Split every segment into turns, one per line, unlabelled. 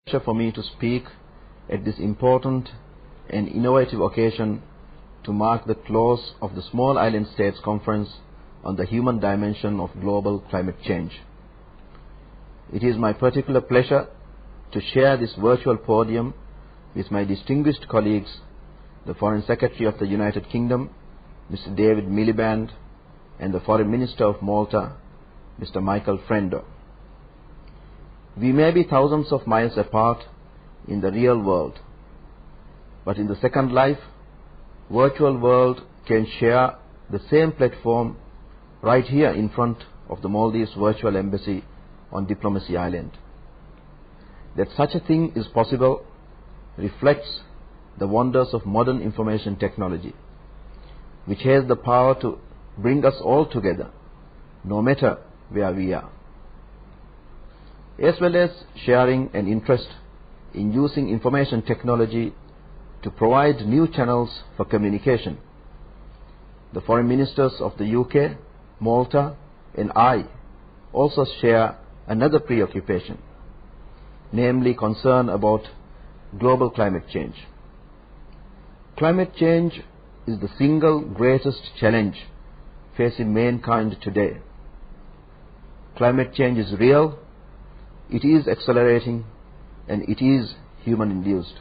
Pleasure for me to speak at this important and innovative occasion to mark the close of the Small Island States Conference on the Human Dimension of Global Climate Change. It is my particular pleasure to share this virtual podium with my distinguished colleagues, the Foreign Secretary of the United Kingdom, Mr. David Miliband, and the Foreign Minister of Malta, Mr. Michael Frendo. We may be thousands of miles apart in the real world, but in the second life, virtual world can share the same platform right here in front of the Maldives Virtual Embassy on Diplomacy Island. That such a thing is possible reflects the wonders of modern information technology, which has the power to bring us all together, no matter where we are, as well as sharing an interest in using information technology to provide new channels for communication. The foreign ministers of the UK, Malta, and I also share another preoccupation, namely concern about global climate change. Climate change is the single greatest challenge facing mankind today. Climate change is real, it is accelerating, and it is human-induced.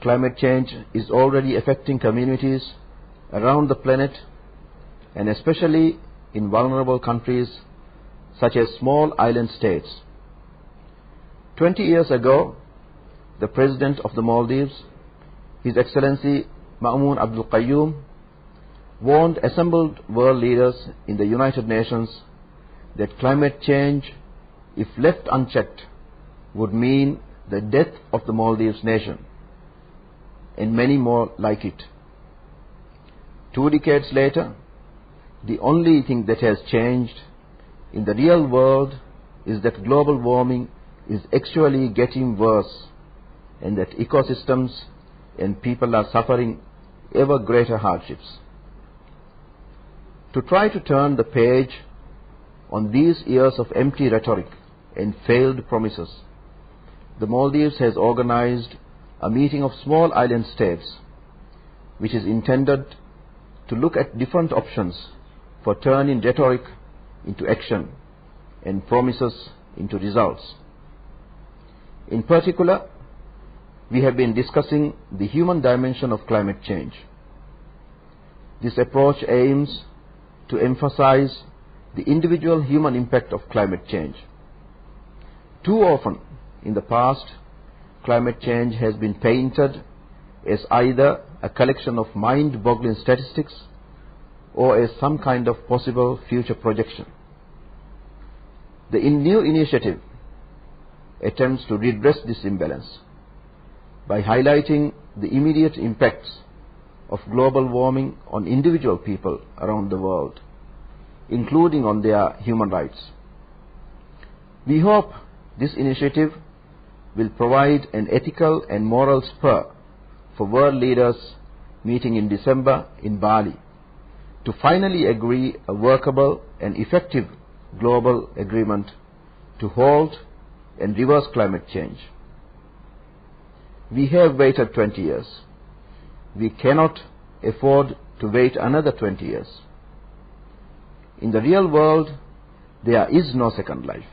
Climate change is already affecting communities around the planet, and especially in vulnerable countries such as small island states. 20 years ago, the President of the Maldives, His Excellency Ma'mun Abdul Qayyum, warned assembled world leaders in the United Nations that climate change, if left unchecked, would mean the death of the Maldives nation, and many more like it. 2 decades later, the only thing that has changed in the real world is that global warming is actually getting worse, and that ecosystems and people are suffering ever greater hardships. To try to turn the page on these years of empty rhetoric and failed promises, the Maldives has organized a meeting of small island states, which is intended to look at different options for turning rhetoric into action and promises into results. In particular, we have been discussing the human dimension of climate change. This approach aims to emphasize the individual human impact of climate change. Too often in the past, climate change has been painted as either a collection of mind-boggling statistics or as some kind of possible future projection. The new initiative attempts to redress this imbalance by highlighting the immediate impacts of global warming on individual people around the world, including on their human rights. We hope this initiative will provide an ethical and moral spur for world leaders meeting in December in Bali to finally agree a workable and effective global agreement to halt and reverse climate change. We have waited 20 years. We cannot afford to wait another 20 years. In the real world, there is no second life.